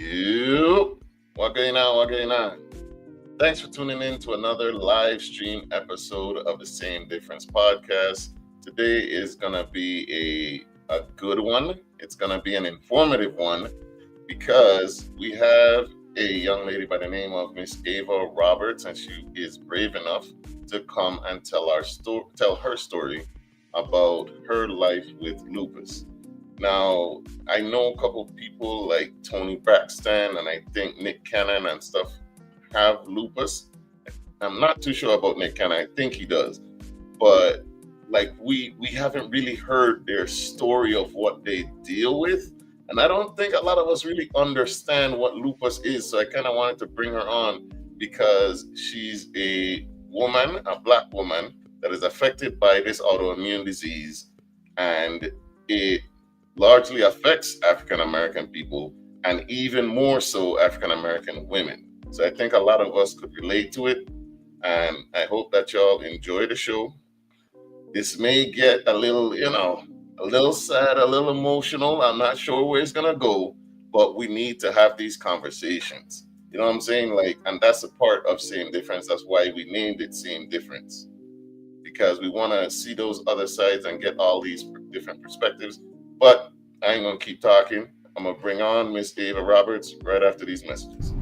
You, what going on? What going on? Thanks for tuning in to another live stream episode of the Same Difference podcast. Today is gonna be a good one. It's gonna be an informative one because we have a young lady by the name of Miss Ava Roberts, and she is brave enough to come and tell her story about her life with lupus. Now, I know a couple people like Tony Braxton and I think Nick Cannon and stuff have lupus. I'm not too sure about Nick Cannon. I think he does. But like we haven't really heard their story of what they deal with. And I don't think a lot of us really understand what lupus is. So I kind of wanted to bring her on because she's a woman, a black woman that is affected by this autoimmune disease, and it largely affects African American people and even more so African American women. So I think a lot of us could relate to it, and I hope that y'all enjoy the show. This may get a little, a little sad, a little emotional. I'm not sure where it's gonna go, but we need to have these conversations. You know what I'm saying? Like, and that's a part of Same Difference. That's why we named it Same Difference, because we want to see those other sides and get all these different perspectives. But I ain't gonna keep talking. I'm gonna bring on Miss Ava Roberts right after these messages.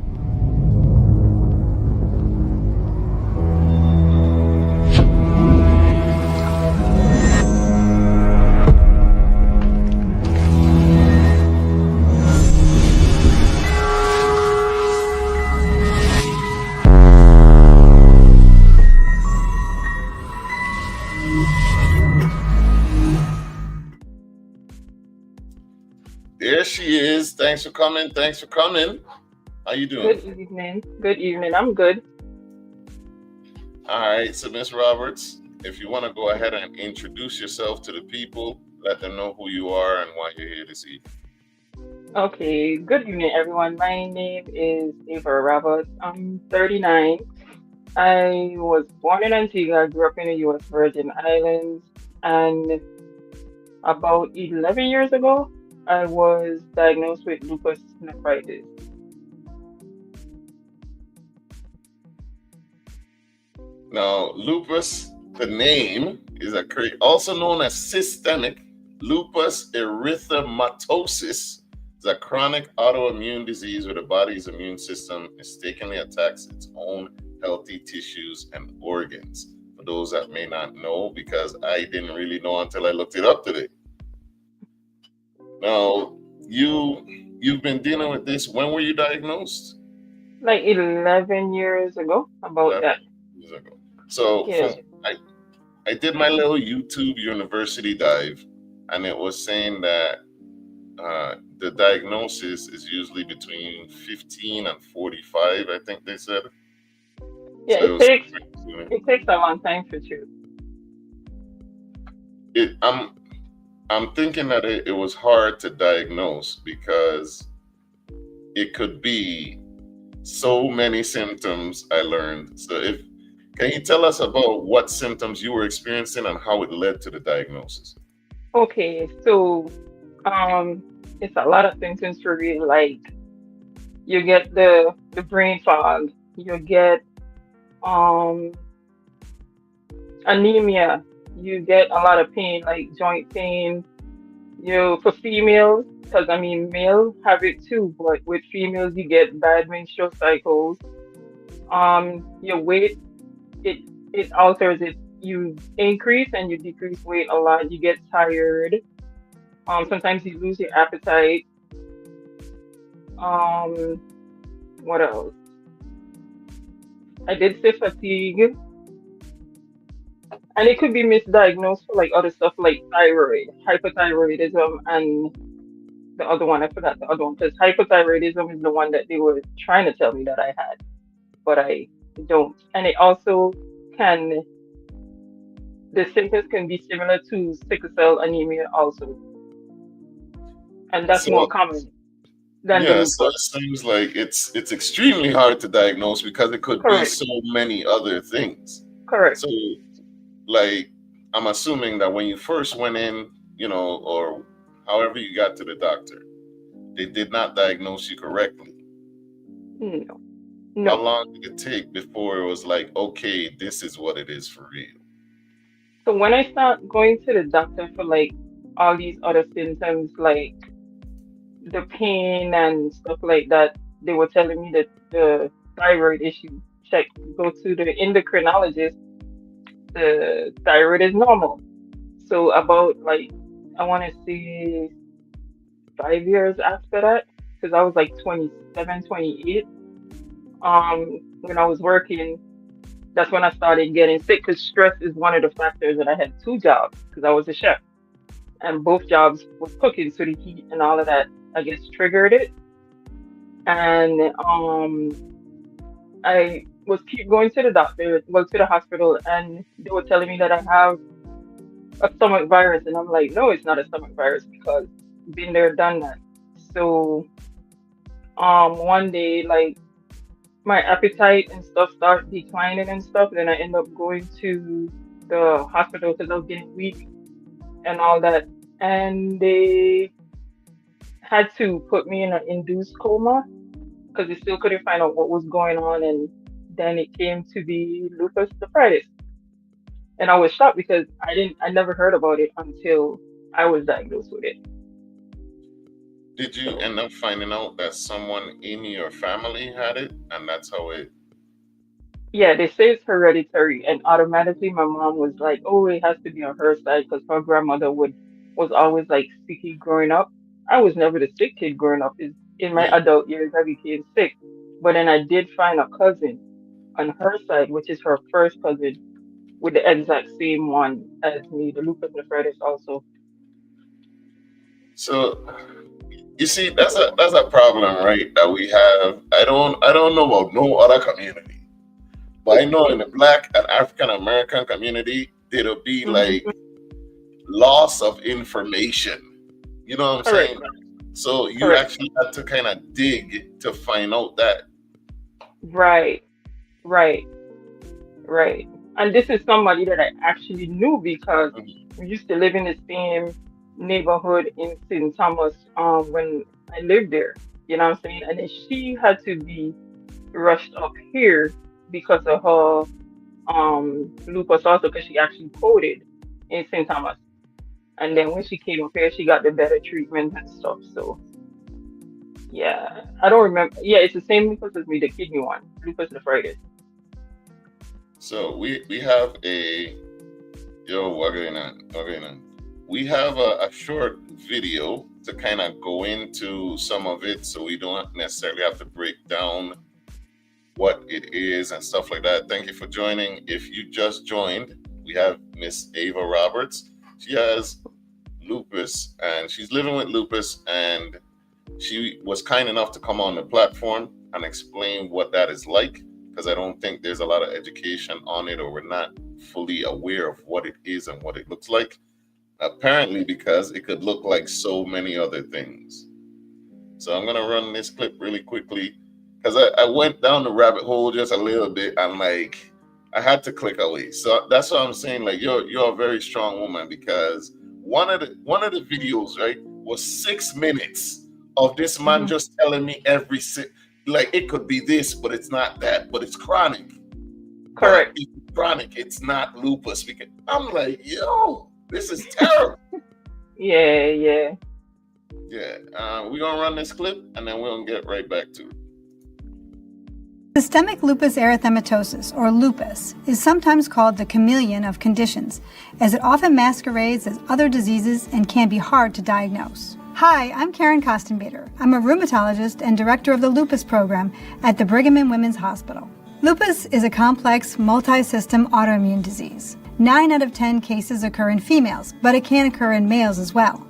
There she is. Thanks for coming. Thanks for coming. How you doing? Good evening. Good evening. I'm good. All right. So, Miss Roberts, if you want to go ahead and introduce yourself to the people, let them know who you are and why you're here this evening. Okay. Good evening, everyone. My name is Ava Roberts. I'm 39. I was born in Antigua, grew up in the U.S. Virgin Islands, and about 11 years ago, I was diagnosed with lupus nephritis. Now, lupus, the name is also known as systemic lupus erythematosus. It's a chronic autoimmune disease where the body's immune system mistakenly attacks its own healthy tissues and organs. For those that may not know, because I didn't really know until I looked it up today. Now, you've been dealing with this. When were you diagnosed? Like 11 years ago, about 11 that. years ago. So Yes. I did my little YouTube university dive, and it was saying that the diagnosis is usually between 15 and 45, I think they said. Yeah, So it it was takes it takes a long time to choose. it. I'm thinking that it was hard to diagnose because it could be so many symptoms. I learned. So if can you tell us about what symptoms you were experiencing and how it led to the diagnosis? Okay, so um, it's a lot of symptoms for me. Like you get the brain fog, you get um anemia, you get a lot of pain, like joint pain. You for females, because I mean male have it too, but with females you get bad menstrual cycles. Your weight it it alters it. You increase and you decrease weight a lot. You get tired. Sometimes you lose your appetite. Um, what else? I did say fatigue, and it could be misdiagnosed for like other stuff like thyroid, hypothyroidism, and the other one. I forgot the other one because hypothyroidism is the one that they were trying to tell me that I had, but I don't. And it also can the symptoms can be similar to sickle cell anemia also, and that's more So common than the yeah, so lupus. it seems like it's extremely hard to diagnose because it could be Correct. so many other things. Correct. So like I'm assuming that when you first went in, or however you got to the doctor, They did not diagnose you correctly. No, How no. long did it take before it was like, okay, this is what it is for real? So when I start going to the doctor for like all these other symptoms, like the pain and stuff like that, they were telling me that the thyroid issue. Check, go to the endocrinologist. The thyroid is normal. So about like I want to say 5 years after that, because I was like 27, 28. When I was working, that's when I started getting sick because stress is one of the factors that I had two jobs because I was a chef and both jobs was cooking, so the heat and all of that, I guess, triggered it. And I was keep going to the doctor, well, to the hospital, and they were telling me that I have a stomach virus, and I'm like, no, it's not a stomach virus because been there, done that. So one day, like my appetite and stuff start declining and stuff, then I end up going to the hospital because I was getting weak and all that, and they had to put me in an induced coma because they still couldn't find out what was going on, and then it came to be lupus nephritis, and I was shocked because I never heard about it until I was diagnosed with it. Did you So end up finding out that someone in your family had it, and that's how it? yeah, they say it's hereditary, and automatically my mom was like, "Oh, it has to be on her side," because her grandmother would was always like sicky growing up. I was never the sick kid growing up. Is in my Yeah. adult years I became sick, but then I did find a cousin on her side, which is her first cousin, with the exact same one as me, the lupus nephritis also. So you see, that's a problem, right? That we have. I don't know about no other community, but I know in the Black and African American community, it'll be like Hmm. loss of information. You know what I'm Correct, saying? So you correct. actually had to kind of dig to find out that. Right, right. Right. And this is somebody that I actually knew because we used to live in the same neighborhood in St. Thomas when I lived there. You know what I'm saying? And then she had to be rushed up here because of her lupus also because she actually coded in St. Thomas. And then when she came up here she got the better treatment and stuff. So yeah. I don't remember, yeah, it's the same lupus as me, the kidney one, lupus nephritis. So we have a yo, what going on? What going on? We have a short video to kind of go into some of it, so we don't necessarily have to break down what it is and stuff like that. Thank you for joining. If you just joined, we have Miss Ava Roberts. She has lupus and she's living with lupus, and she was kind enough to come on the platform and explain what that is like, because I don't think there's a lot of education on it, or we're not fully aware of what it is and what it looks like. Apparently, because it could look like so many other things. So I'm gonna run this clip really quickly because I went down the rabbit hole just a little bit, and like I had to click away. So that's what I'm saying. Like you're a very strong woman, because one of the videos, right, was 6 minutes of this man Hmm. just telling me like it could be this, but it's not that, but it's chronic. But Correct. it's chronic, it's not lupus. Because I'm like, yo, this is terrible. Yeah, yeah. Yeah, we're gonna run this clip and then we're gonna get right back to it. Systemic lupus erythematosus, or lupus, is sometimes called the chameleon of conditions, as it often masquerades as other diseases and can be hard to diagnose. Hi, I'm Karen Kostenbader. I'm a rheumatologist and director of the lupus program at the Brigham and Women's Hospital. Lupus is a complex, multi-system autoimmune disease. 9 out of 10 cases occur in females, but it can occur in males as well.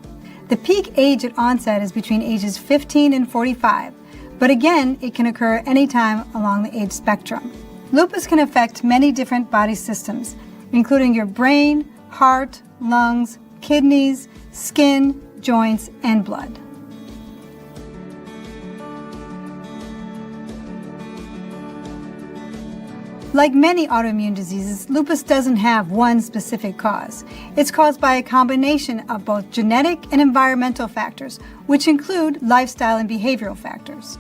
The peak age at onset is between ages 15 and 45, but again, it can occur anytime along the age spectrum. Lupus can affect many different body systems, including your brain, heart, lungs, kidneys, skin, joints, and blood. Like many autoimmune diseases, lupus doesn't have one specific cause. It's caused by a combination of both genetic and environmental factors, which include lifestyle and behavioral factors.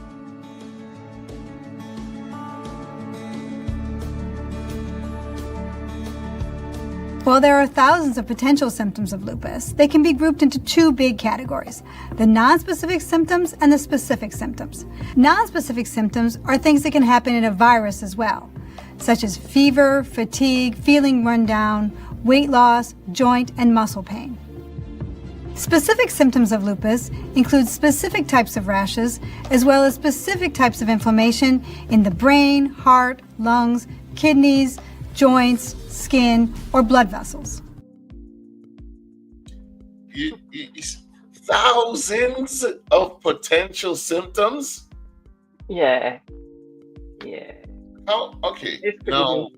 While there are thousands of potential symptoms of lupus, they can be grouped into two big categories: the nonspecific symptoms and the specific symptoms. Nonspecific symptoms are things that can happen in a virus as well, such as fever, fatigue, feeling run down, weight loss, joint and muscle pain. Specific symptoms of lupus include specific types of rashes, as well as specific types of inflammation in the brain, heart, lungs, kidneys, joints, skin, or blood vessels. Thousands of potential symptoms? Yeah. How? Okay. It's Now, crazy.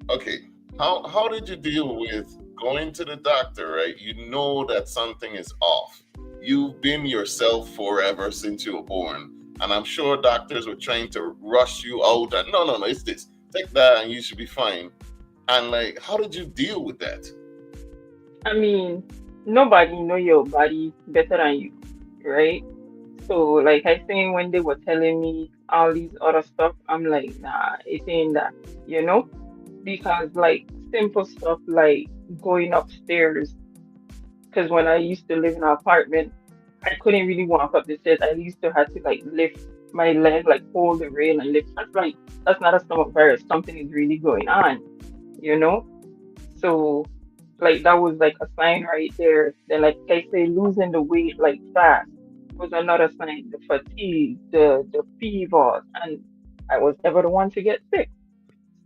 okay. How did you deal with going to the doctor, right? You know that something is off. You've been yourself forever since you were born. And I'm sure doctors were trying to rush you out and no, it's this. Take that and you should be fine. And like, how did you deal with that? I mean, nobody know your body better than you, right? So, like I saying, when they were telling me all these other stuff, I'm like, nah, it ain't that, you know? Because like simple stuff like going upstairs, because when I used to live in an apartment, I couldn't really walk up the stairs. I used to have to like lift my leg, like hold the rail and lift. That's like that's not a stomach virus. Something is really going on, you know? So like that was like a sign right there. Then like I say losing the weight like fast was another sign. The fatigue, the fever, and I was ever the one to get sick.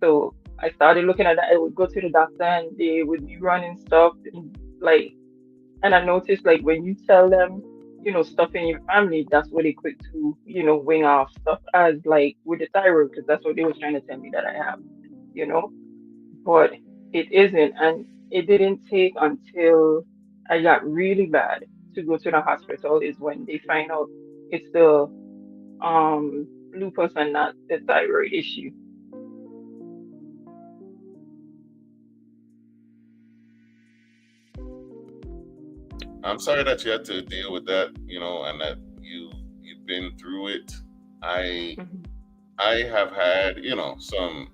So I started looking at that. I would go to the doctor and they would be running stuff and like and I noticed like when you tell them, stuff in your family, that's what they quick to, wing off stuff as like with the thyroid, because that's what they was trying to tell me that I have, you know but it isn't. And it didn't take until I got really bad to go to the hospital is when they find out it's the lupus and not the thyroid issue. I'm sorry that you had to deal with that, and that you've been through it. I Mhm. I have had, some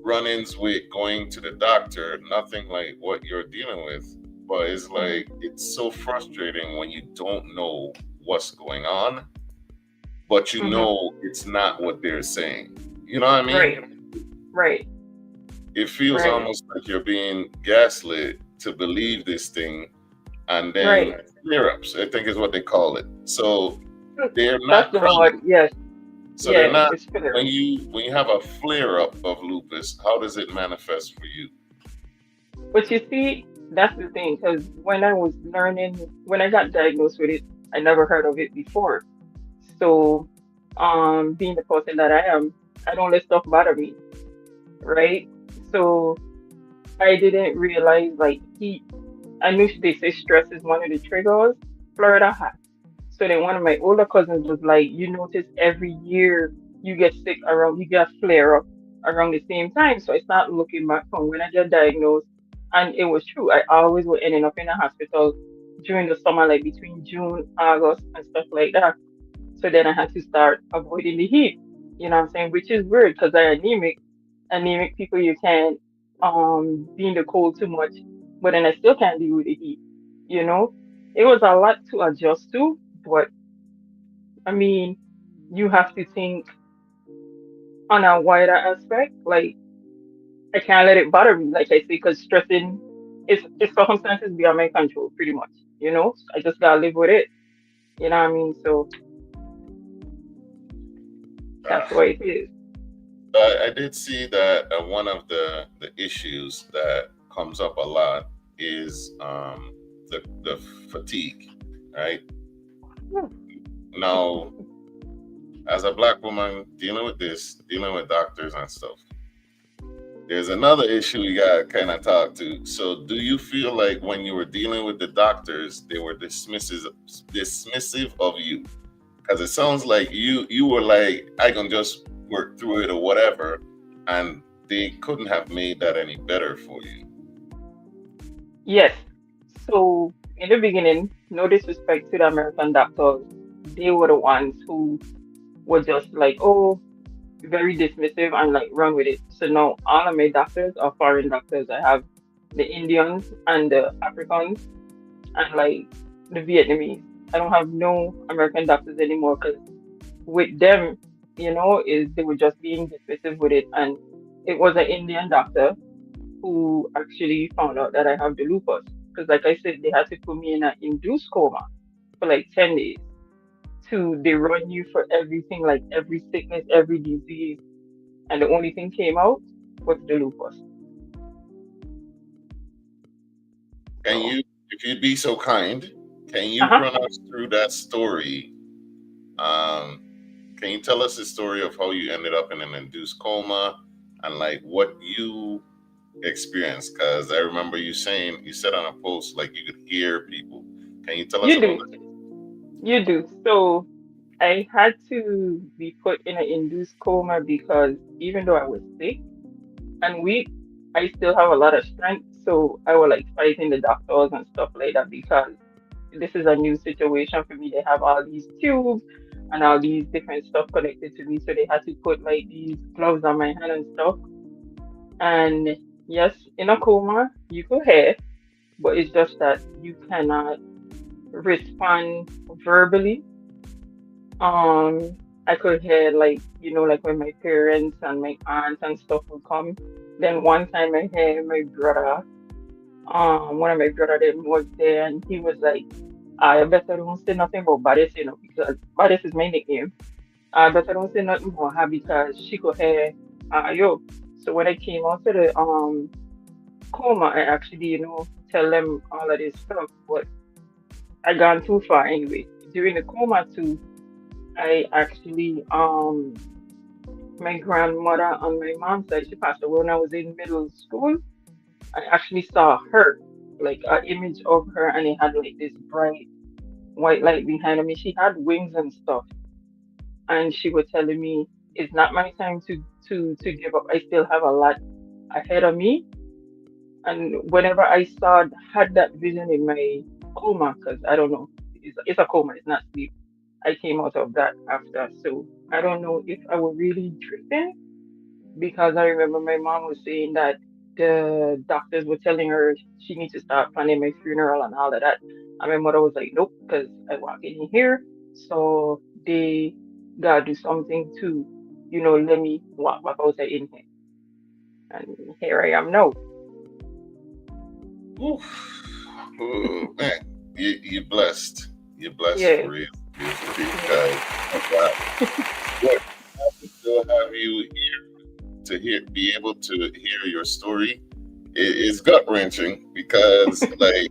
run-ins with going to the doctor, nothing like what you're dealing with, but it's Mhm. like it's so frustrating when you don't know what's going on, but you Mhm. know it's not what they're saying. You know what I Right. mean? Right. It feels Right. almost like you're being gaslit to believe this thing, and then Right. flare ups, I think is what they call it. So they're That's not the chronic. word. Yes. So they're Yeah. not It's clear. when you have a flare up of lupus, how does it manifest for you? But you see, that's the thing, because when I got diagnosed with it, I never heard of it before. So, being the person that I am, I don't let stuff bother me, right? So, I didn't realize like heat. I knew they say stress is one of the triggers. Florida had. So then one of my older cousins was like, you notice every year you get flare up around the same time. So I started looking back from when I get diagnosed, and it was true. I always was ending up in a hospital during the summer, like between June, August, and stuff like that. So then I had to start avoiding the heat. You know what I'm saying? Which is weird because I anemic. Anemic people you can't be in the cold too much, but then I still can't deal with the heat. You know, it was a lot to adjust to, but I mean, you have to think on a wider aspect. Like I can't let it bother me, like I say, because stressing is circumstances beyond my control, pretty much. I just gotta live with it. You know what I mean? So that's Ah, what it is. I did see that one of the issues that comes up a lot is the fatigue, right? Hmm. Now, as a black woman dealing with this, dealing with doctors and stuff, there's another issue we got to kind of talk to. So, do you feel like when you were dealing with the doctors, they were dismissive of you? Because it sounds like you were like, I can just work through it or whatever, and they couldn't have made that any better for you. Yes. So in the beginning, no disrespect to the American doctors, they were the ones who were just like, oh, very dismissive and like run with it. So now all of my doctors are foreign doctors. I have the Indians and the Africans and like the Vietnamese. I don't have no American doctors anymore because with them, is they were just being dismissive with it. And it was an Indian doctor who actually found out that I have the lupus. Because like I said, they had to put me in an induced coma for like 10 days to they run you for everything, like every sickness, every disease, and the only thing came out was the lupus. Can So, you, if you'd be so kind, can you uh-huh. run us through that story? Um, can you tell us the story of how you ended up in an induced coma and like what you experienced? Because I remember you saying, you said on a post like you could hear people. Can you tell us You about do, that? you do. So I had to be put in an induced coma because even though I was sick and weak, I still have a lot of strength. So I was like fighting the doctors and stuff like that because this is a new situation for me. They have all these tubes and all these different stuff connected to me. So they had to put like these gloves on my hand and stuff. And yes, in a coma, you could hear, but it's just that you cannot respond verbally. I could hear like, like when my parents and my aunts and stuff would come. Then one time I heard my brother, one of my brother them was there and he was like, I better don't say nothing about Baddest, because Baddest is my nickname. I better don't say nothing about her because she could hear yo. So when I came out to the coma, I actually, tell them all of this stuff, but I gone too far anyway. During the coma too, I actually my grandmother on my mom's side, she passed away when I was in middle school. I actually saw her, like an image of her, and it had like this bright white light behind me. She had wings and stuff, and she was telling me it's not my time to give up. I still have a lot ahead of me. And whenever I saw had that vision in my coma, because I don't know, it's a coma, it's not sleep. I came out of that after, so I don't know if I was really drifting because I remember my mom was saying that the doctors were telling her she needs to start planning my funeral and all of that. And my mother was like, nope, because I walk in here, so they gotta do something to, let me walk back out in here. And here I am now. Oof. Oh, man, you blessed. You're blessed Yeah, for real. yeah. Because what still have you here to hear, be able to hear your story is gut wrenching because, like,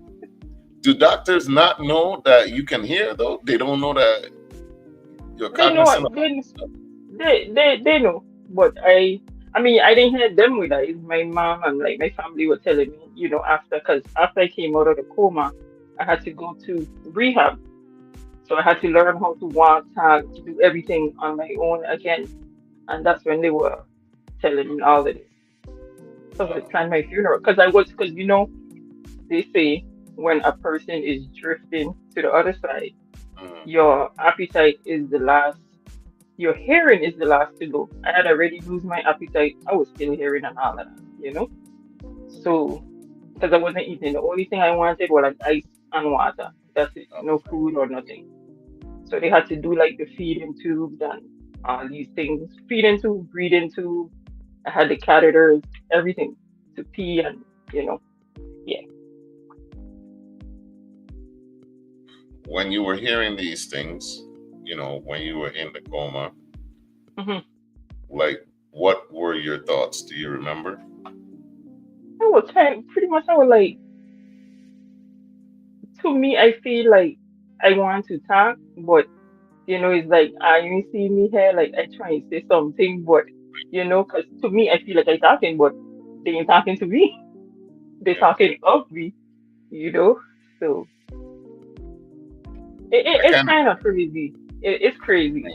do doctors not know that you can hear though? They don't know that you're They know cognizant what of they stuff. they know, but I mean I didn't hear them with that. It's my mom and like my family were telling me, after because after I came out of the coma, I had to go to rehab, so I had to learn how to walk, talk, do everything on my own again, and that's when they were telling me all of this. So I planned my funeral because they say when a person is drifting to the other side, Mm. your appetite is the last. Your hearing is the last to go. I had already lose my appetite. I was still hearing and all of that. So, because I wasn't eating, the only thing I wanted was like ice and water. That's it. Oh, No food or nothing. So they had to do like the feeding tubes and all these things. Feeding tube, breathing tube. I had the catheters, everything to pee and, you know, yeah. when you were hearing these things, when you were in the coma, Hmm. like, what were your thoughts? Do you remember? I was pretty much, I was like, to me, I feel like I want to talk, but it's like you see me here, like I try and say something, but because to me, I feel like I talking, but they ain't talking to me. They Yeah, talking of me, you know. So I it's can't. kind of crazy. It's crazy.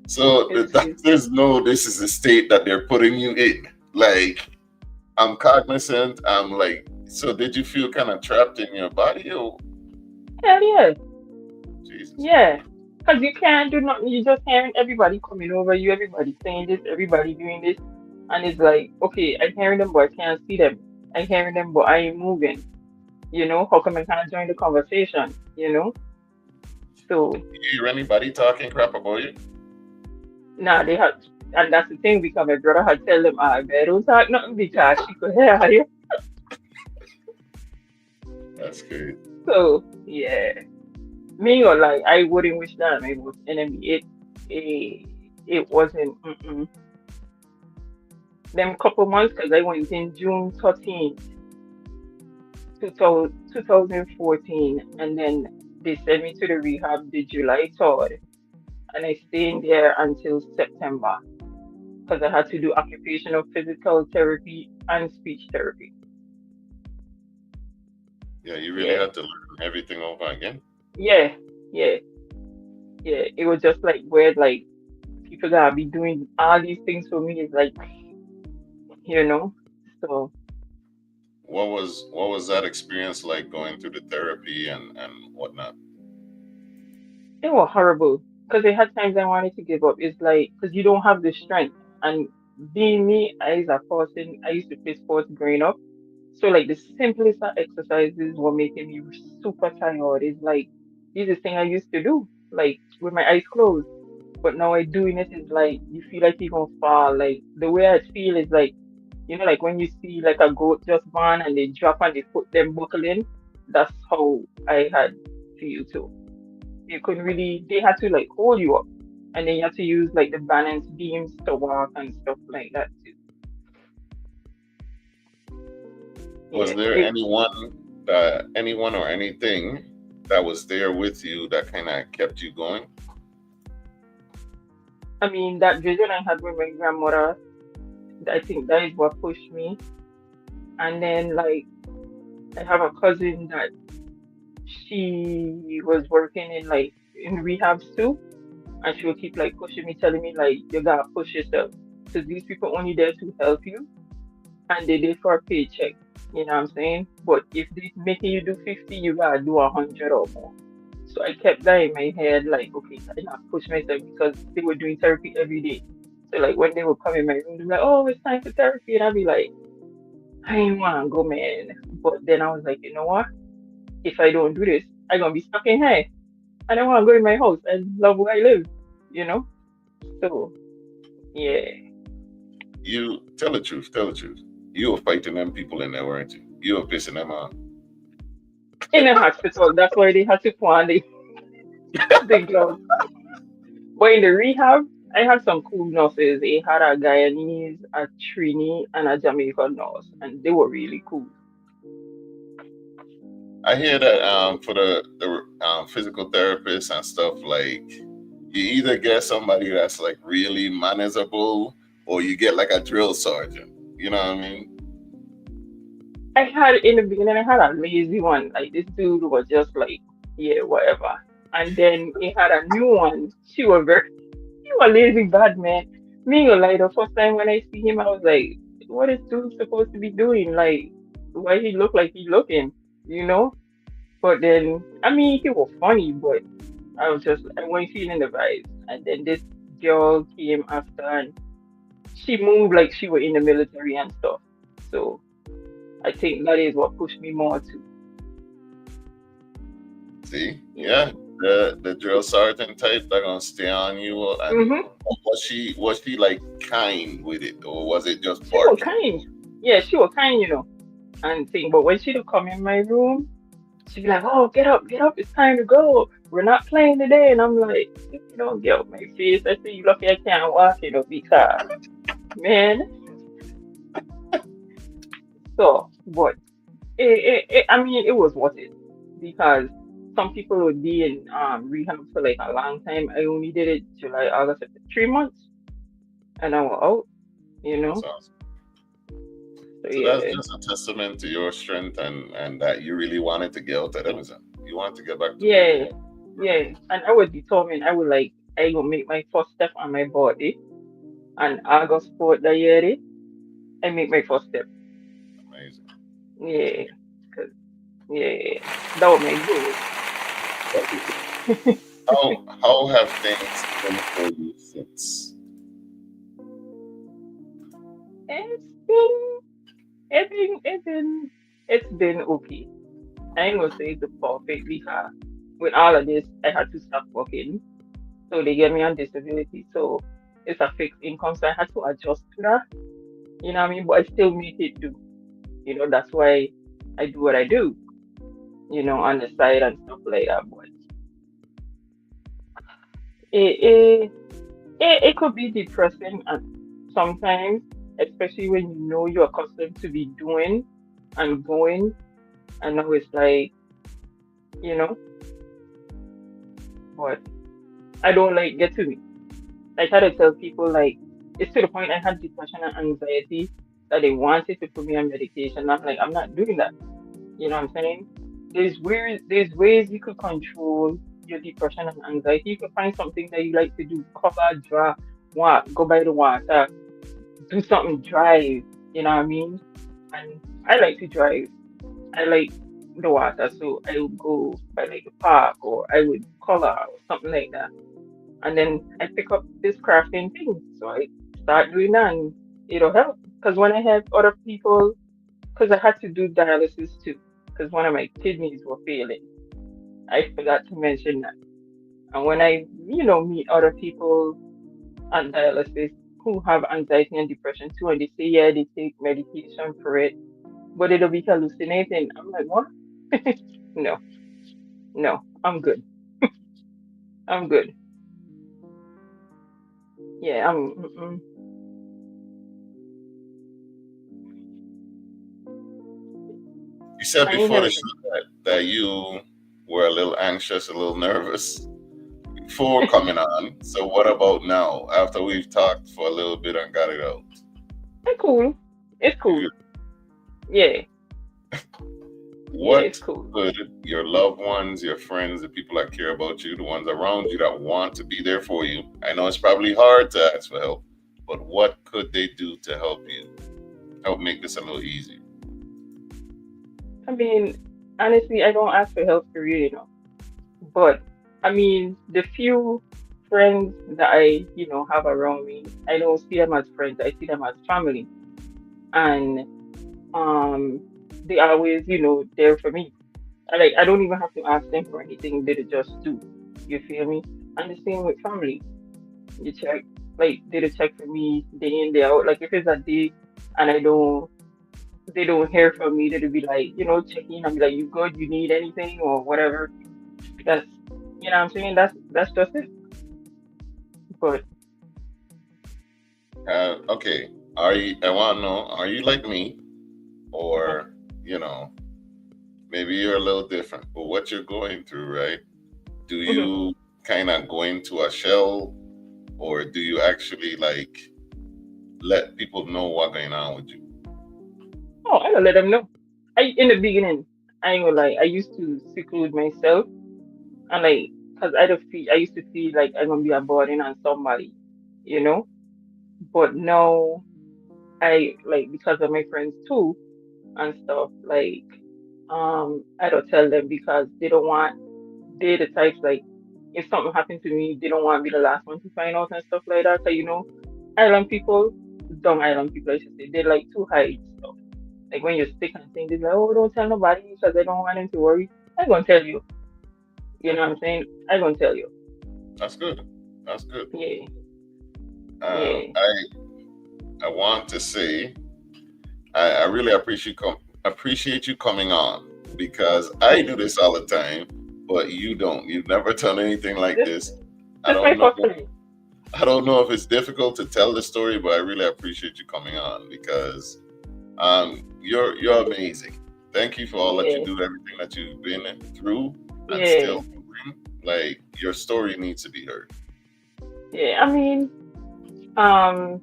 So It's crazy. there's no, this is the state that they're putting you in. Like, I'm cognizant. I'm like, so did you feel kind of trapped in your body? Oh, Hell yeah. Jesus. Yeah. Because you can't do nothing. You're just hearing everybody coming over you, everybody saying this, everybody doing this. And it's like, okay, I'm hearing them, but I can't see them. I'm hearing them, but I ain't moving. How come I can't join the conversation? So, You hear anybody talking crap about you? nah, they had, and that's the thing, because my brother had tell them, I better don't talk nothing because she could hear you. That's good. So, yeah. Me or like, I wouldn't wish that on my worst enemy. It wasn't, them couple months, because I went in June 13th, 2014, and then they sent me to the rehab the July 3rd, and I stayed there until September because I had to do occupational physical therapy and speech therapy. Yeah, you really Yeah, had to learn everything over again. yeah, yeah, yeah. It was just like weird, like people gotta be doing all these things for me. It's like, you know, so What was that experience like going through the therapy and whatnot? it was horrible because they had times I wanted to give up. It's like because you don't have the strength, and being me as a person, I used to play sports growing up. So like the simplest of exercises were making me super tired. It's like this is the thing I used to do, like with my eyes closed. But now I doing it is like you feel like you're gonna fall. Like the way I feel is like, like when you see like a goat just born and they drop and they put them buckle in. That's how I had feel too. You couldn't really they had to like hold you up. And then you have to use like the balance beams to walk and stuff like that too. Was Yeah. there anyone or anything that was there with you that kind of kept you going? I mean that vision I had with my grandmother, I think that is what pushed me. And then like I have a cousin that she was working in like in rehabs too, and she would keep like pushing me, telling me like you gotta push yourself, because these people only there to help you, and they there for a paycheck. You know what I'm saying? But if they making you do 50, you gotta do 100 or more. So I kept that in my head, like, okay, I not push myself because they were doing therapy every day. So like when they would come in my room, they'd be like, "Oh, it's time for therapy," and I'd be like, "I ain't wanna go, man." But then I was like, you know what? If I don't do this, I'm gonna be stuck in here. I don't wanna go in my house. I love where I live, you know? So yeah. You tell the truth. Tell the truth. You were fighting them people in there, weren't you? You were pissing them off. In the hospital, that's why they had to put on the gloves. But in the rehab, I had some cool nurses. They had a Guyanese, a Trini, and a Jamaican nurse, and they were really cool. I hear that for the physical therapists and stuff, like you either get somebody that's like really manageable or you get like a drill sergeant. You know what I mean? I had in the beginning, I had a lazy one. Like this dude was just like, yeah, whatever. And then he had a new one. He was lazy bad man. Me gonna lie, the first time when I see him, I was like, what is dude supposed to be doing? Like, why he look like he looking, you know? But then, I mean, he was funny, but I wasn't feeling the vibes. And then this girl came after, and she moved like she was in the military and stuff. So I think that is what pushed me more to, See, yeah. yeah, the drill sergeant type that gonna stay on you. And Mm-hmm. was she like kind with it, or was it just She was barking? kind. Yeah, she was kind, and thing. But when she'd come in my room, she'd be like, "Oh, get up, it's time to go. We're not playing today." And I'm like, "If you don't get up my face, I say you lucky I can't walk, because man." So, but I mean, it was worth it because some people would be in rehab for like a long time. I only did it July, August, September, 3 months, and I was out. You That's know, awesome. so So that's yeah, just a testament to your strength and that you really wanted to get out of Amazon. You wanted to get back to where you yeah, were. yeah. And I was determined. I would like. I go make my first step on my body, and August 4th the year, I make my first step. Amazing. Yeah, 'cause, yeah, that was my goal. How have things been for you since? It's been, it's been okay. I ain't gonna say it's a perfect because with all of this, I had to stop working. So they get me on disability. So it's a fixed income. So I had to adjust to that. You know what I mean? But I still make it do. That's why I do what I do, on the side and stuff like that. But it, it, it could be depressing at sometimes, especially when you're accustomed to be doing and going. I know it's like, you know, but I don't like get to me. I try to tell people like it's to the point I had depression and anxiety that they wanted to put me on medication. I'm like, I'm not doing that. You know what I'm saying? There's ways you could control your depression and anxiety. You could find something that you like to do, cover, draw, walk, go by the water, do something, drive. You know what I mean? And I like to drive. I like the water, so I would go by like the park or I would color or something like that. And then I pick up this crafting thing. So I start doing that and it'll help. Because when I have other people, because I had to do dialysis too, because one of my kidneys were failing. I forgot to mention that. And when I meet other people on dialysis who have anxiety and depression too, and they say, yeah, they take medication for it, but it'll be hallucinating. I'm like, what? No, no, I'm good. I'm good. Yeah, You said I need before the everything. show that you were a little anxious, a little nervous before coming on. So what about now? After we've talked for a little bit and got it out, It's cool. It's cool. you, Yeah, yeah, it's what cool. could your loved ones, your friends, the people that care about you, the ones around you that want to be there for you? I know it's probably hard to ask for help, but what could they do to help you? Help make this a little easier. I mean, honestly, I don't ask for help for you. But I mean, the few friends that I have around me, I don't see them as friends. I see them as family, and um, they always there for me. I don't even have to ask them for anything. They just do. You feel me? And the same with family. You check, like they check for me day in day out. Like if it's a day and they don't hear from me, they'll be like checking and be like, "You good? You need anything or whatever?" That's what I'm saying. That's just it. But Okay, are you? I want to know. Are you like me, mhm, or you know, maybe you're a little different? But what you're going through, right? Do mhm. you kind of go into a shell, or do you actually like let people know what's going on with you? Oh, I gotta let them know. In the beginning, I ain't gonna lie. I used to seclude myself and cause I used to feel like I'm gonna be a burden on somebody, you know. But now I because of my friends too and stuff. I don't tell them because they're the types if something happened to me, they don't want to be the last one to find out and stuff like that. So island people, dumb island people, I should say, they like to hide stuff. Like when you're sick and things, they're like, oh, don't tell nobody because I don't want them to worry. I'm gonna tell you. You know what I'm saying? I'm gonna tell you. That's good. That's good. Yeah, Uh, yeah. I I want to say I really appreciate you coming on because I Cool. do this all the time, but you don't. You've never done anything like This this. I this my don't know. first time. I don't know if it's difficult to tell the story, but I really appreciate you coming on because you're amazing. Thank you for all that you Yeah, do, everything that you've been through and yeah, still doing. Like your story needs to be heard. yeah. I mean, um,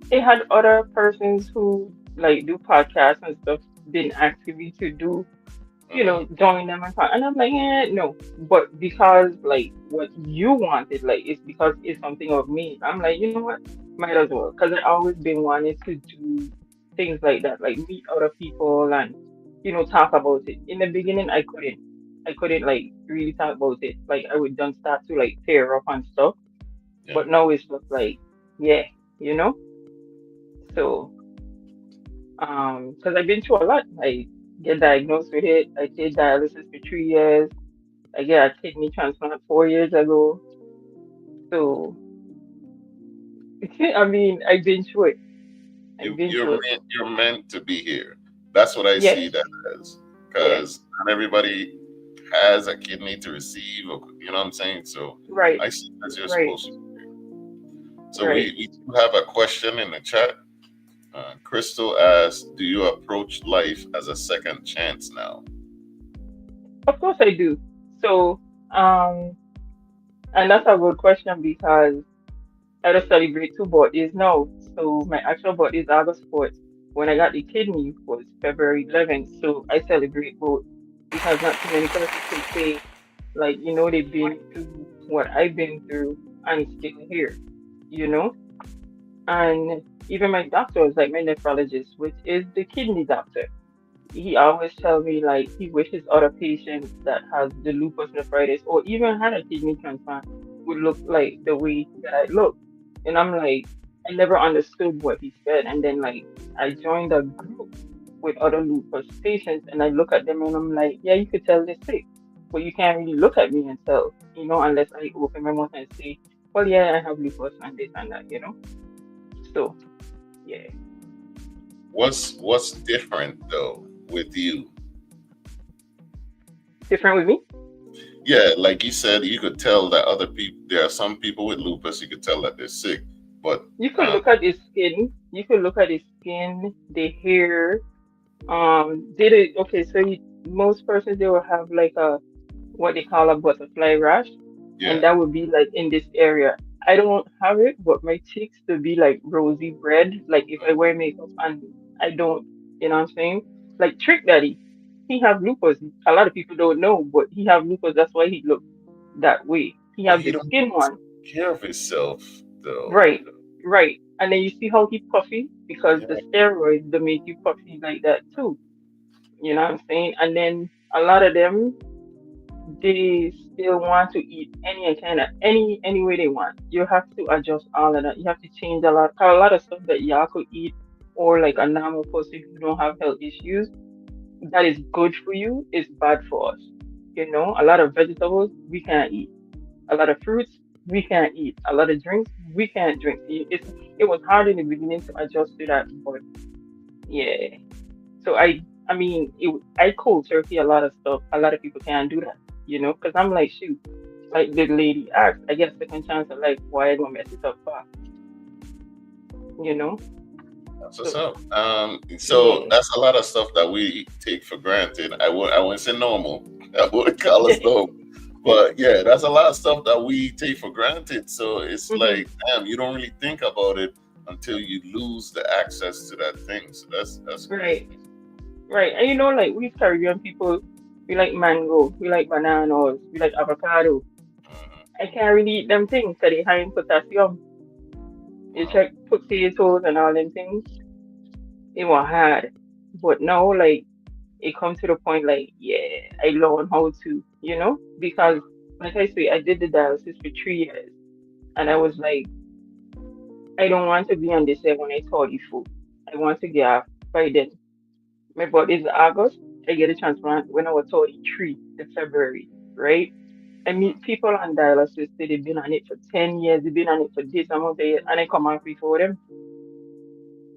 they had other persons who do podcasts and stuff been asking me to do. Mm-hmm. join them and I'm like, no. But because like what you wanted, like it's because it's something of me. I'm like, you know what? Might as well. Because I always been wanting to do things like that, like meet other people and talk about it. In the beginning, I couldn't like really talk about it. Like I would then start to like tear up and stuff. Yeah. But now it's just like, yeah, you know. So because I've been through a lot. I get diagnosed with it. I did dialysis for 3 years. I got a kidney transplant 4 years ago. So, I mean, I've been through it. I've You been you're through it. meant you're meant to be here. That's what I Yes, see that as, yes, because not everybody has a kidney to receive, or you know what I'm saying. So right, I see that you're right, supposed to. So right. we do have a question in the chat. Crystal asks, "Do you approach life as a second chance now?" Of course I do. So, and that's a good question because I just celebrate two birthdays now. So my actual birthday is August 4th. When I got the kidney was February 11th. So I celebrate both because not too many persons can say, like, they've been through what I've been through and still here, you know? And even my doctor was like my nephrologist, which is the kidney doctor. He always tell me like he wishes other patients that has the lupus nephritis or even had a kidney transplant would look like the way that I look. And I'm like, I never understood what he said. And then like I joined a group with other lupus patients and I look at them and I'm like, yeah, you could tell they're sick. But you can't really look at me and tell, unless I open my mouth and say, well, yeah, I have lupus and this and that. So yeah, What's different though with you? different with me. Yeah, like you said, you could tell that other people. There are some people with lupus. You could tell that they're sick, but You could look at his skin. You could look at his skin, the hair. Did it okay? So most persons they will have like a what they call a butterfly rash, and yeah, that would be like in this area. I don't have it, but my cheeks to be like rosy red. Like if I wear makeup and I don't, you know what I'm saying? Like Trick Daddy, he have lupus. A lot of people don't know, but he have lupus. That's why he look that way. He but have he the don't skin one. take care of himself though. Right, right. And then you see how he puffy because the Yeah, steroids they make you puffy like that too. You know what I'm saying? And then a lot of them they still want to eat any kind of any way they want. You have to adjust all of that. You have to change a lot. 'Cause a lot of stuff that y'all could eat or like a normal person who don't have health issues that is good for you is bad for us. A lot of vegetables we can't eat. A lot of fruits we can't eat. A lot of drinks we can't drink. It was hard in the beginning to adjust to that, but yeah. So I cold turkey a lot of stuff. A lot of people can't do that, because I'm like, shoot, like the lady asked, I get a second chance of life. Why I gonna mess it up for? You know? that's what's So up. So yeah, that's a lot of stuff that we take for granted. I wouldn't say normal. I wouldn't call us normal. But yeah, that's a lot of stuff that we take for granted. So it's hmm like, damn, you don't really think about it until you lose the access to that thing. So that's crazy. right, right. And like we Caribbean people, we like mango, we like bananas, we like avocado. Mhm. I can't really eat them things because they high in potassium. You Wow. check potatoes and all them things, it was hard. But now, like, it comes to the point, like, yeah, I learn how to, because, like I say, I did the dialysis for 3 years. And I was like, I don't want to be on this when I 34. I want to get off by then. My birthday is August. I get a transplant when I was 33 in February, right? I meet people on dialysis, say they've been on it for 10 years, they've been on it for this amount of years, and I come out before them,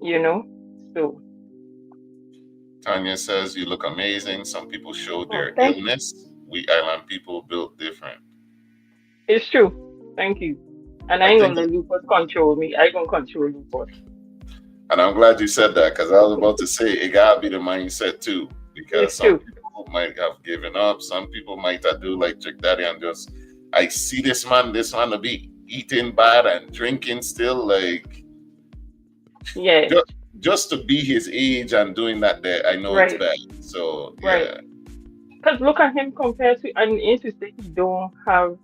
you know? So, Tanya says you look amazing. Some people show oh, their thank you. illness. We island people built different. It's true. Thank you. And I I ain't think, gonna let lupus control me. I gonna control lupus. and I'm glad you said that because I was about to say it gotta be the mindset too. Because It's some true. people might have given up. Some people might have do like Chick Daddy and just, I see this man to be eating bad and drinking still. Like Yeah. just to be his age and doing that there, I know it's Right. bad. So Right. yeah. Cause look at him compared to, and interesting, he don't have.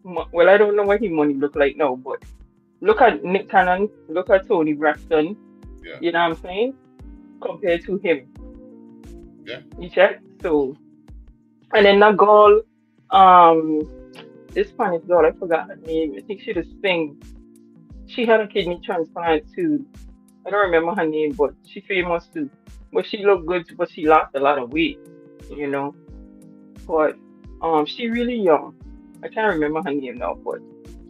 Well, I don't know what his money look like now, but look at Nick Cannon, look at Tony Braxton. Yeah, You know what I'm saying? Compared to him, yeah. you check. So, and then that girl, um, this Spanish girl, I forgot her name. I think she just sing. She had a kidney transplant too. I don't remember her name, but she famous too. But she looked good, but she lost a lot of weight, you Mhm. know. But she really young. I can't remember her name now, but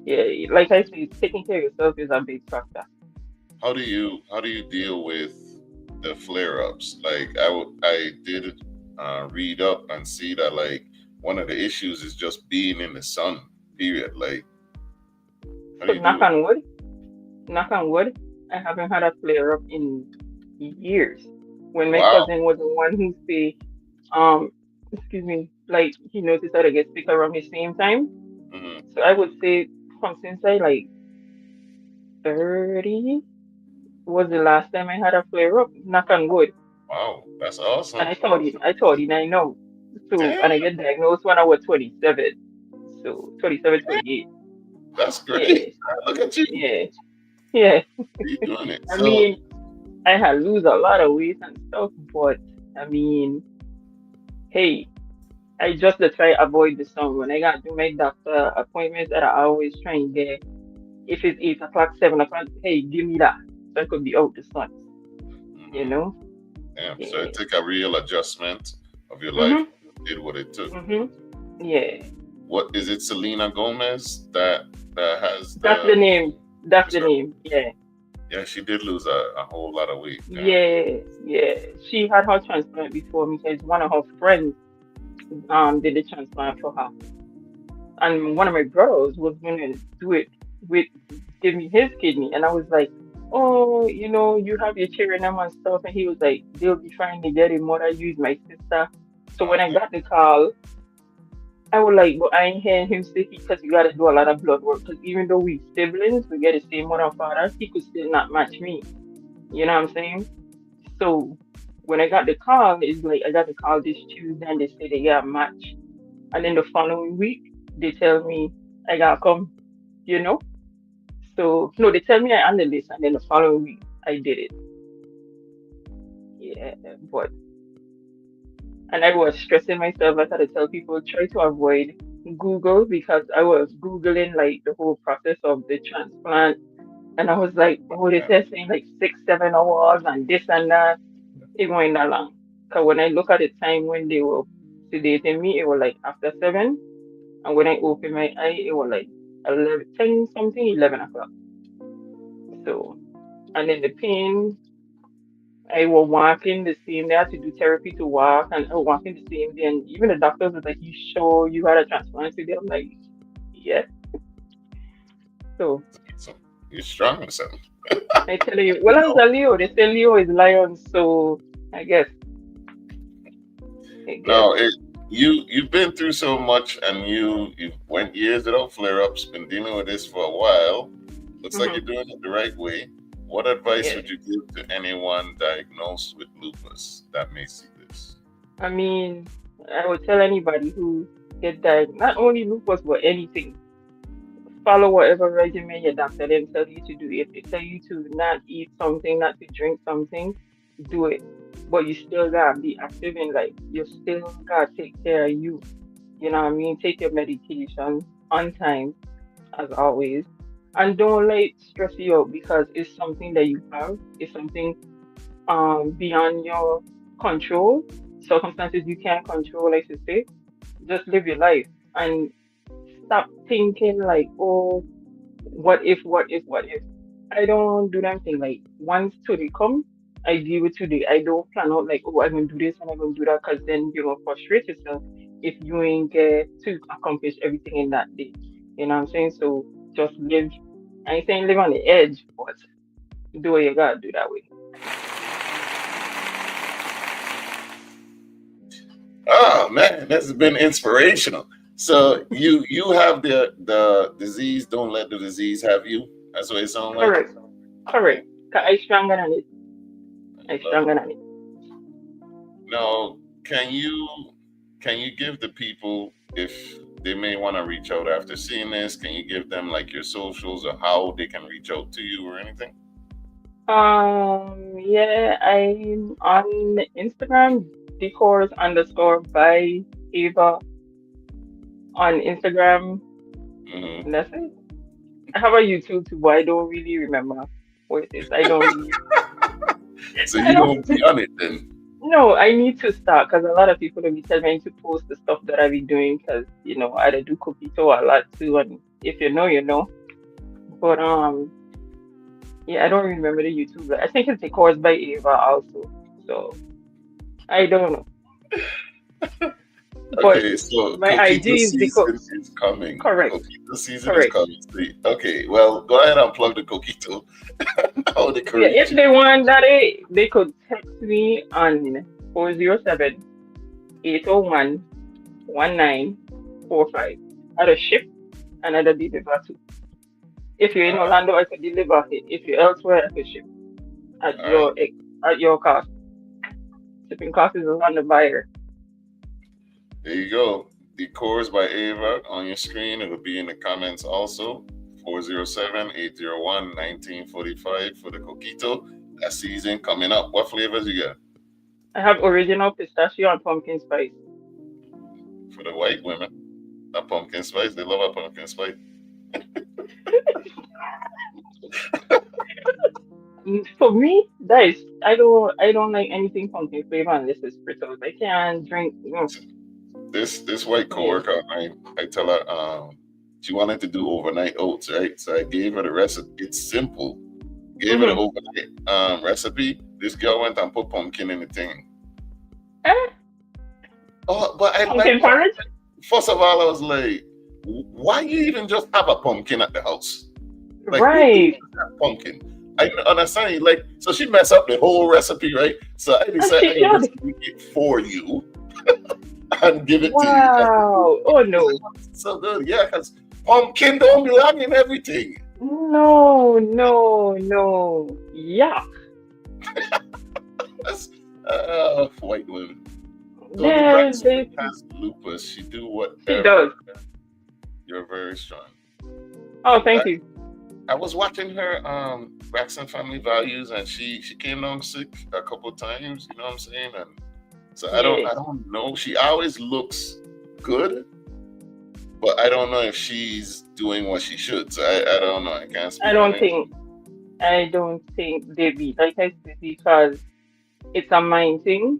yeah, like I said, taking care of yourself is a big factor. How do you deal with the flare ups? Like I did read up and see that like one of the issues is just being in the sun. Period. Like how do So you deal with? knock on wood, I haven't had a flare up in years. When my Wow. cousin was the one who say, um, excuse me, like he noticed that I get sick around the same time. Hmm. So I would say from since I like 30 was the last time I had a flare up, knock on wood. Wow, that's And awesome. I thought it, I know. So, Damn, and I get diagnosed when I was 27. So, 27, 28. that's great. Yeah, Look at you. yeah, yeah. You doing it. I So mean, I had lose a lot of weight and stuff, but I mean, hey, I just to try avoid the sun. When I got to my doctor appointments that I always try and get, if it's 8 o'clock, 7 o'clock, hey, give me that. So I could be out the sun, you mhm, know? damn. So Yeah. it took a real adjustment of your life. Mhm. Did what it took. Mhm. Yeah. What is it? Selena Gomez that has That's the name. That's is the her- name. Yeah. yeah, she did lose a whole lot of weight. Damn. Yeah. Yeah. She had her transplant before me because one of her friends did the transplant for her. And one of my brothers was gonna do it with give me his kidney. And I was like, oh, you have your children and stuff. And he was like, they'll be trying to get it more. I use my sister. So when I Okay. got the call, I was like, but I ain't hearing him say because you got to do a lot of blood work. Because even though we siblings, we get the same mother and father, he could still not match me. You know what I'm saying? So when I got the call, it's like I got the call this Tuesday and they say they got a match. And then the following week, they tell me I gotta come, you know? So, no, they tell me I on the list. And then the following week, I did it. Yeah. But, and I was stressing myself. I had to tell people try to avoid Google because I was Googling like the whole process of the transplant. And I was like, oh, they Yeah. said saying like 6, 7 hours and this and that. It went that long. Because when I look at the time when they were sedating me, it was like after 7. And when I opened my eye, it was like 11, 10 something, 11 o'clock. So, and then the pain, I was walking the same day. I had to do therapy to walk, and I was walking the same day. And even the doctors was like, you sure you had a transplant today? I'm like, yeah. So, So you're strong, son. I tell you, well, I'm a Leo. They say Leo is lion, so I guess, I guess. No, you've been through so much, and you went years without flare ups. Been dealing with this for a while. Looks like Hmm. you're doing it the right way. What advice Yeah. would you give to anyone diagnosed with lupus that may see this? I mean, I would tell anybody who get diagnosed, not only lupus, but anything. Follow whatever regimen your doctor then tell you to do. If they tell you to not eat something, not to drink something, do it. But you still gotta be active in life. You still gotta take care of you. You know what I mean? Take your medication on time, as always. And don't let it stress you out because it's something that you have. It's something beyond your control. Circumstances you can't control, like you say. Just live your life and stop thinking like, oh, what if, what if, what if? I don't do that thing. Like once today come, I deal with today. I don't plan out like, oh, I'm gonna do this and I'm gonna do that, because then you're gonna frustrate yourself if you ain't get to accomplish everything in that day. You know what I'm saying? So just live. I ain't saying live on the edge, but do what you gotta do that way. Oh man, this has been inspirational. So you have the disease. Don't let the disease have you. That's what it sounds like. Correct, correct. 'Cause I stronger than it. I Love stronger it. than it. Now, can you can you give the people, if they may want to reach out after seeing this, can you give them like your socials or how they can reach out to you or anything? Yeah, I'm on Instagram, decors underscore by Ava on Instagram. Mm-hmm. And that's it. I have a YouTube too, but I don't really remember what it is. I don't really. So I you don't. don't be on it then. No, I need to start because a lot of people will be telling me to post the stuff that I be doing because I do cookie a lot too, and if you know, you know. But yeah, I don't remember the YouTube. I think it's decors by Ava also. So I don't know. But Okay, so my Coquito IG is season decors. is coming. Correct. Coquito season is Correct. coming. See, okay, well, go ahead and plug the Coquito. How they can Yeah, reach if you. they want that, they could text me on 407-801-1945. At a ship and at a deliver too. If you're in All right, Orlando, I could deliver it. If you're elsewhere, I could ship at all right. your cost. Shipping cost is on the buyer. There you go. The course by Ava on your screen. It'll be in the comments also. 407-801-1945 for the Coquito. That season coming up. What flavors you got? I have original pistachio and pumpkin spice. For the white women. That pumpkin spice. They love a pumpkin spice. For me, that is I don't like anything pumpkin flavor unless it's Fritos. I can't drink. This white Yeah. coworker of mine, I tell her she wanted to do overnight oats, right? So I gave her the recipe. It's simple. Gave her the Mm-hmm. overnight recipe. This girl went and put pumpkin in the thing. Eh, Oh, but I like pumpkin porridge. first of all, I was like, why you even just have a pumpkin at the house? Like, who Right. even have pumpkin? I understand. Like, so she messed up the whole recipe, right? So I And decided she I should. just make it for you and give it to you. Wow. Oh no. So good, yeah, because pumpkin don't belong in everything. No, no, no. Yeah. That's white women. Tony There, Braxton they, has lupus. She do she does. whatever. You're very strong. Oh, I, thank you. I was watching her Braxton Family Values, and she came down sick a couple times. You know what I'm saying? And so I don't Yeah. I don't know. She always looks good, but I don't know if she's doing what she should. So I don't know. I can't I speak on don't it. think I don't think they be like I said because it's a mind thing,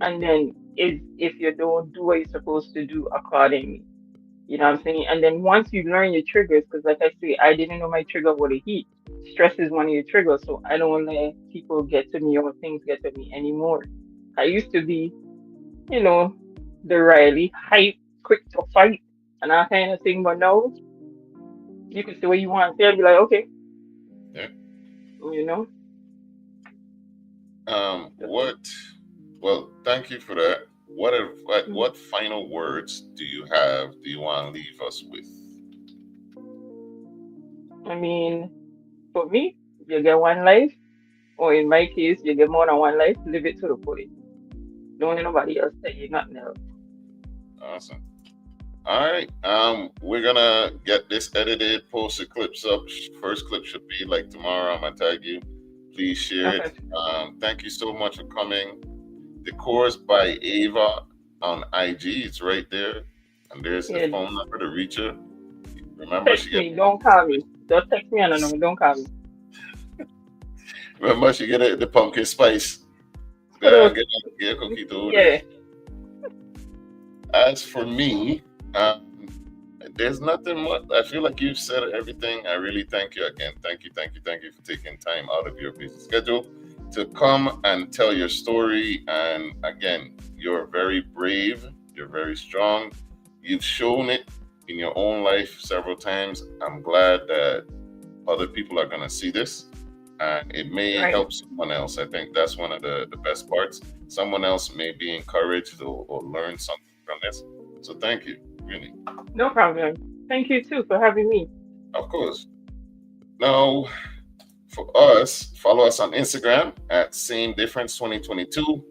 and then if you don't do what you're supposed to do accordingly, you know what I'm saying. And then once you learn your triggers, because like I say, I didn't know my trigger was the heat. Stress is one of your triggers, so I don't let people get to me or things get to me anymore. I used to be, you know, the Riley hype, quick to fight, and that kind of thing. But now you can say what you want to say and be like, okay, Yeah. you know. What? Well, thank you for that. What final words do you have? Do you want to leave us with? I mean, for me, you get one life, or in my case, you get more than one life. Live it to the fullest. Don't let nobody else tell you nothing else. Awesome. All right. We're gonna get this edited, post the clips up. First clip should be like tomorrow. I'm gonna tag you. Please share Okay. it. Thank you so much for coming. The course by Ava on IG. It's right there, and there's the Yeah, phone number to reach her. Remember, text me. Don't call me. Just text me on the number. Don't call me. she get the pumpkin spice. For those, Get a cookie to order. yeah. As for me, there's nothing much. I feel like you've said everything. I really thank you again. Thank you for taking time out of your busy schedule to come and tell your story. And again, you're very brave. You're very strong. You've shown it in your own life several times. I'm glad that other people are going to see this and it may Right. help someone else. I think that's one of the best parts. Someone else may be encouraged or learn something from this. So thank you, really. No problem. Thank you too for having me. Of course. Now, for us, follow us on Instagram at Same Difference 2022.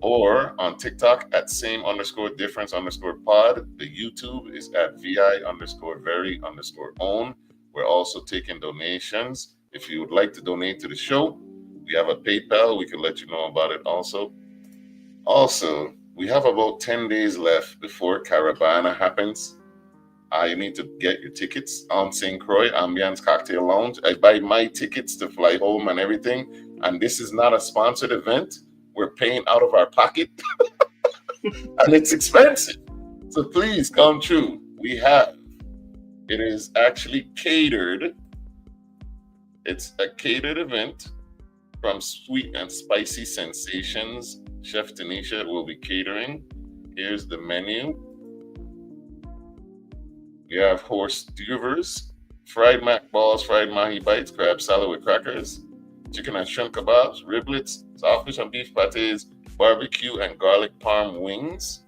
or on TikTok at same_difference_pod. The YouTube is at vi_very_own. We're also taking donations. If you would like to donate to the show, we have a PayPal. We can let you know about it also. Also, we have about 10 days left before Caravana happens. You need to get your tickets on St. Croix Ambiance Cocktail Lounge. I buy my tickets to fly home and everything. And this is not a sponsored event. We're paying out of our pocket. And it's expensive. So please come true. It is actually catered. It's a catered event from Sweet and Spicy Sensations. Chef Tanisha will be catering. Here's the menu. We have horse duvers, fried mac balls, fried mahi bites, crab salad with crackers, chicken and shrimp kebabs, riblets, soft fish and beef pâtés, barbecue and garlic parm wings.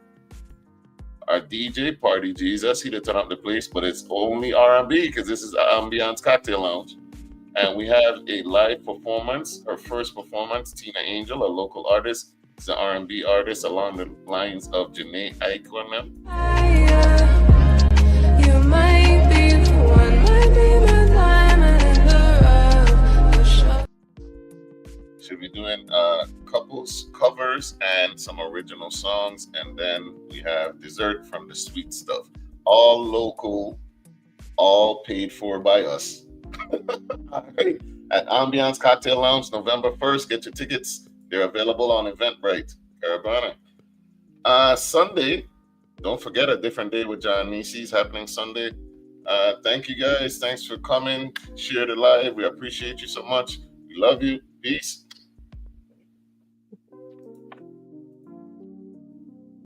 Our DJ, Party Jesus, he to turn up the place, but it's only R&B because this is Ambiance Cocktail Lounge. And we have a live performance, her first performance, Tina Angel, a local artist. She's an R&B artist along the lines of Janae Aiko. Should be doing couples covers and some original songs, and then we have dessert from the sweet stuff. All local, all paid for by us. All right. At Ambiance Cocktail Lounge, November 1st. Get your tickets. They're available on Eventbrite, Caravana. Sunday, don't forget, a different day with John Nisi's happening Sunday. Thank you guys. Thanks for coming. Share the live. We appreciate you so much. We love you. Peace.